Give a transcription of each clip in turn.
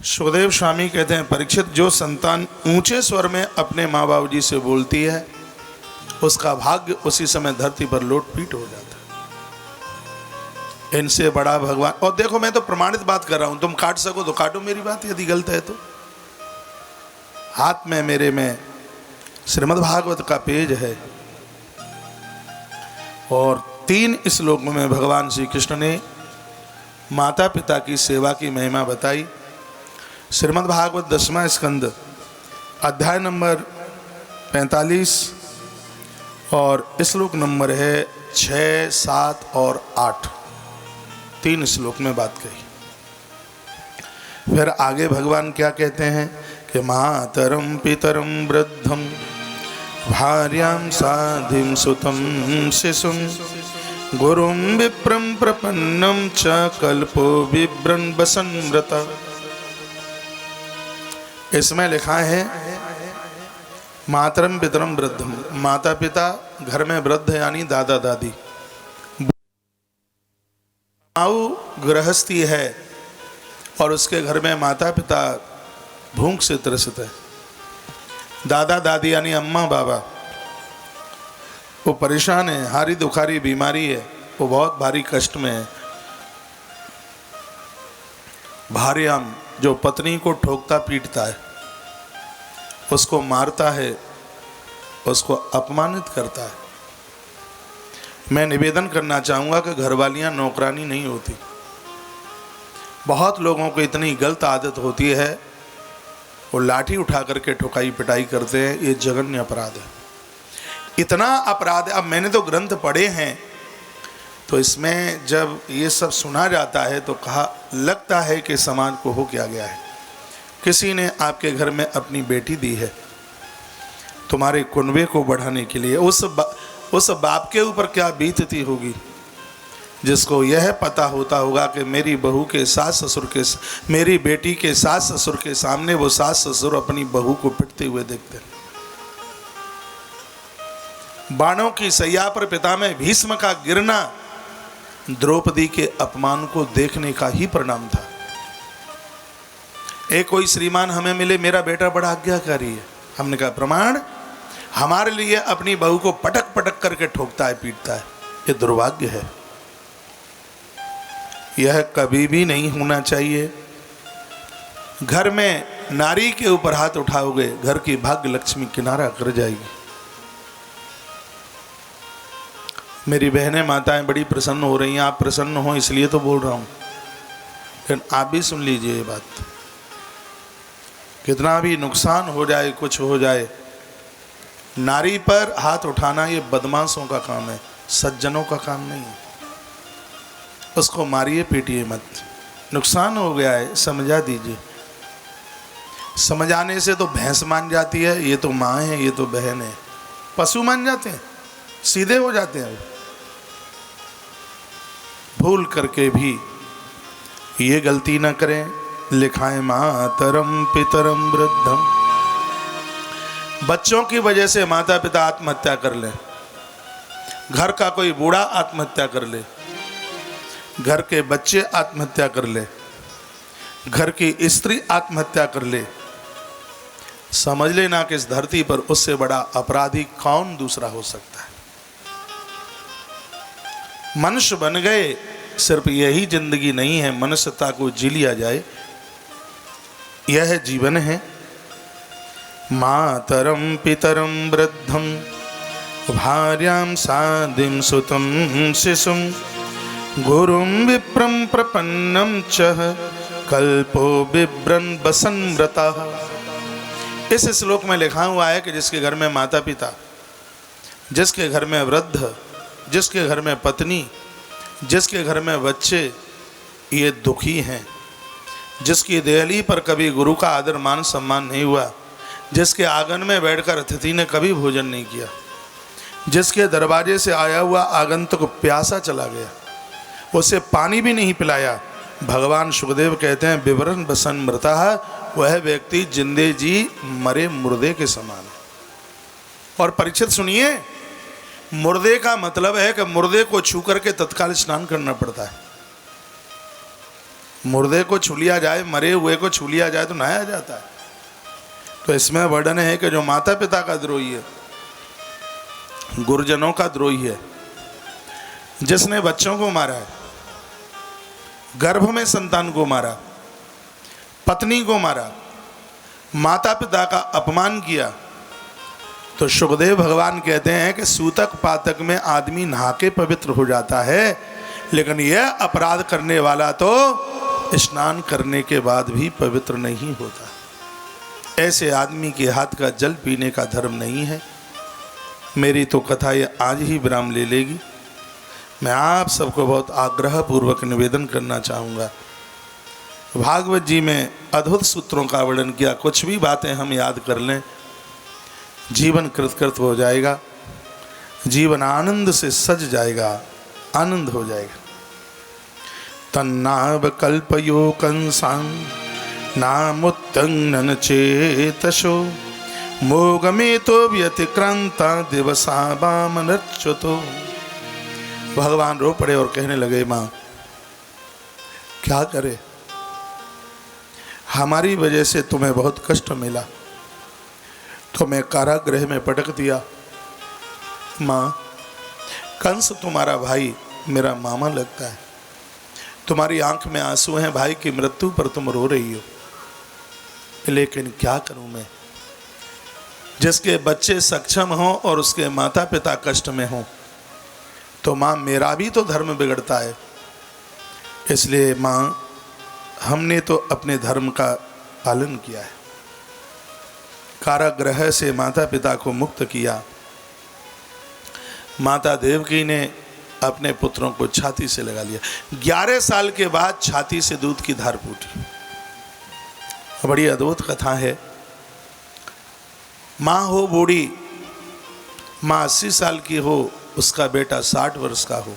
सुखदेव स्वामी कहते हैं, परीक्षित, जो संतान ऊंचे स्वर में अपने माँ बाबू जी से बोलती है उसका भाग्य उसी समय धरती पर लोटपीट हो जाता है। इनसे बड़ा भगवान। और देखो, मैं तो प्रमाणित बात कर रहा हूं, तुम काट सको तो काटो मेरी बात, यदि गलत है तो। हाथ में मेरे में श्रीमद् भागवत का पेज है और 3 श्लोकों में भगवान श्री कृष्ण ने माता पिता की सेवा की महिमा बताई। श्रीमद् भागवत 10वां स्कंद अध्याय नंबर 45 और श्लोक नंबर है 6, 7 और 8। 3 श्लोक में बात कही। फिर आगे भगवान क्या कहते हैं कि मातरम पितरम वृद्धम भार्यां साधिं सुतं शिशुं गुरुं विप्रं प्रपन्नं च कल्पो बिभ्रन् वसन्व्रता। इसमें लिखा है मातरम पितरम वृद्धम, माता पिता घर में वृद्ध यानी दादा दादी, आऊ गृहस्थी है और उसके घर में माता पिता भूख से त्रसित है। दादा दादी यानी अम्मा बाबा, वो परेशान है, हारी दुखारी बीमारी है, वो बहुत भारी कष्ट में है। भार्याम, जो पत्नी को ठोकता पीटता है, उसको मारता है, उसको अपमानित करता है। मैं निवेदन करना चाहूँगा कि घरवालियाँ नौकरानी नहीं होती। बहुत लोगों को इतनी गलत आदत होती है, वो लाठी उठा करके ठुकाई पिटाई करते हैं। ये जघन्य अपराध है, इतना अपराध है। अब मैंने तो ग्रंथ पढ़े हैं, तो इसमें जब ये सब सुना जाता है तो कहा लगता है कि समाज को हो क्या गया है। किसी ने आपके घर में अपनी बेटी दी है तुम्हारे कुनबे को बढ़ाने के लिए, उस बाप के ऊपर क्या बीतती होगी जिसको यह पता होता होगा कि मेरी बहू के सास ससुर के, मेरी बेटी के सास ससुर के सामने वो सास ससुर अपनी बहू को पिटते हुए देखते हैं। बाणों की सैया पर पिता में भीष्म का गिरना द्रौपदी के अपमान को देखने का ही परिणाम था। एक कोई श्रीमान हमें मिले, मेरा बेटा बड़ा आज्ञाकारी है। हमने कहा प्रमाण, हमारे लिए अपनी बहू को पटक पटक करके ठोकता है, पीटता है। ये दुर्भाग्य है, यह कभी भी नहीं होना चाहिए। घर में नारी के ऊपर हाथ उठाओगे, घर की भाग्य लक्ष्मी किनारा कर जाएगी। मेरी बहनें माताएं बड़ी प्रसन्न हो रही हैं, आप प्रसन्न हो इसलिए तो बोल रहा हूं, लेकिन आप भी सुन लीजिए ये बात। कितना भी नुकसान हो जाए, कुछ हो जाए, नारी पर हाथ उठाना ये बदमाशों का काम है, सज्जनों का काम नहीं है। उसको मारिए पीटिए मत, नुकसान हो गया है समझा दीजिए। समझाने से तो भैंस मान जाती है, ये तो माँ है, ये तो बहन है, पशु मान जाते हैं, सीधे हो जाते हैं। भूल करके भी ये गलती ना करें। लिखाए मातरम पितरम वृद्धम। बच्चों की वजह से माता पिता आत्महत्या कर ले, घर का कोई बूढ़ा आत्महत्या कर ले, घर के बच्चे आत्महत्या कर ले, घर की स्त्री आत्महत्या कर ले, समझ लेना कि इस धरती पर उससे बड़ा अपराधी कौन दूसरा हो सकता है। मनुष्य बन गए, सिर्फ यही जिंदगी नहीं है, मनुष्यता को जी लिया जाए, यह जीवन है। मातरम पितरम वृद्धम भार्यां साधिं सुतं शिशुं गुरुं विप्रं प्रपन्नं च कल्पो बिभ्रन् वसन्व्रता। इस श्लोक में लिखा हुआ है कि जिसके घर में माता पिता, जिसके घर में वृद्ध, जिसके घर में पत्नी, जिसके घर में बच्चे ये दुखी हैं, जिसकी देहली पर कभी गुरु का आदर मान सम्मान नहीं हुआ, जिसके आंगन में बैठकर अतिथि ने कभी भोजन नहीं किया, जिसके दरवाजे से आया हुआ आगंतुक प्यासा चला गया, उसे पानी भी नहीं पिलाया, भगवान सुखदेव कहते हैं बिभ्रन् वसन्व्रता, वह व्यक्ति जिंदे जी मरे मुर्दे के समान है। और परीक्षित सुनिए, मुर्दे का मतलब है कि मुर्दे को छू करके तत्काल स्नान करना पड़ता है। मुर्दे को छू लिया जाए, मरे हुए को छू लिया जाए तो नहाया जाता है। तो इसमें वर्णन है कि जो माता पिता का द्रोही है, गुरुजनों का द्रोही है, जिसने बच्चों को मारा है, गर्भ में संतान को मारा, पत्नी को मारा, माता पिता का अपमान किया, तो सुखदेव भगवान कहते हैं कि सूतक पातक में आदमी नहा के पवित्र हो जाता है, लेकिन यह अपराध करने वाला तो स्नान करने के बाद भी पवित्र नहीं होता। ऐसे आदमी के हाथ का जल पीने का धर्म नहीं है। मेरी तो कथा ये आज ही विराम ले लेगी। मैं आप सबको बहुत आग्रह पूर्वक निवेदन करना चाहूँगा, भागवत जी में अद्भुत सूत्रों का वर्णन किया, कुछ भी बातें हम याद कर लें, जीवन कृतकृत हो जाएगा, जीवन आनंद से सज जाएगा, आनंद हो जाएगा। तन्नाव कल्पयो कंसां नामुत्तंगन चेतशो मोगमे तो व्यतिक्रांता दिवसा बामनच्युतो। भगवान रो पड़े और कहने लगे, माँ क्या करे, हमारी वजह से तुम्हें बहुत कष्ट मिला, तो मैं कारागृह में पटक दिया। माँ, कंस तुम्हारा भाई मेरा मामा लगता है, तुम्हारी आंख में आंसू हैं, भाई की मृत्यु पर तुम रो रही हो, लेकिन क्या करूं मैं, जिसके बच्चे सक्षम हों और उसके माता पिता कष्ट में हों, तो माँ मेरा भी तो धर्म बिगड़ता है। इसलिए माँ, हमने तो अपने धर्म का पालन किया है, कारागृह से माता पिता को मुक्त किया। माता देवकी ने अपने पुत्रों को छाती से लगा लिया। 11 साल के बाद छाती से दूध की धार फूटी। बड़ी अद्भुत कथा है। माँ हो बूढ़ी, माँ 80 साल की हो, उसका बेटा 60 वर्ष का हो,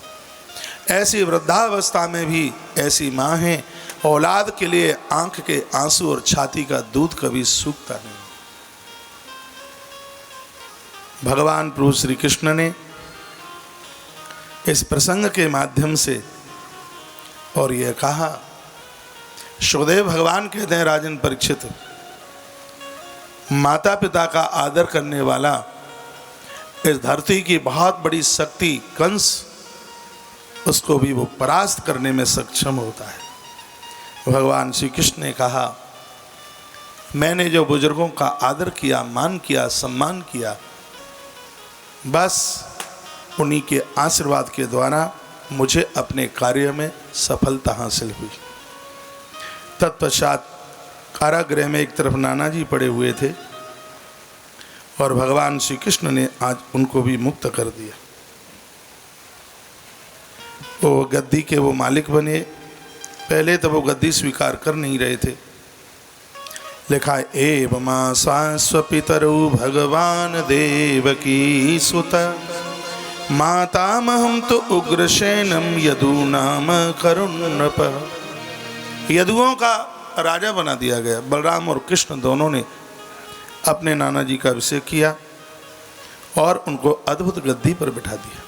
ऐसी वृद्धावस्था में भी ऐसी माँ है, औलाद के लिए आंख के आंसू और छाती का दूध कभी सूखता नहीं। भगवान प्रभु श्री कृष्ण ने इस प्रसंग के माध्यम से और यह कहा, सुखदेव भगवान कहते हैं, राजन परीक्षित, माता पिता का आदर करने वाला इस धरती की बहुत बड़ी शक्ति कंस, उसको भी वो परास्त करने में सक्षम होता है। भगवान श्री कृष्ण ने कहा, मैंने जो बुजुर्गों का आदर किया, मान किया, सम्मान किया, बस उन्हीं के आशीर्वाद के द्वारा मुझे अपने कार्य में सफलता हासिल हुई। तत्पश्चात कारागृह में एक तरफ नाना जी पड़े हुए थे और भगवान श्री कृष्ण ने आज उनको भी मुक्त कर दिया। वो गद्दी के वो मालिक बने। पहले तो वो गद्दी स्वीकार कर नहीं रहे थे। लिखा, एवं स्वपितरौ भगवान देवकी सुत मातामहं तो उग्रसेनम यदूनाम करुणप। यदुओं का राजा बना दिया गया। बलराम और कृष्ण दोनों ने अपने नाना जी का अभिषेक किया और उनको अद्भुत गद्दी पर बिठा दिया।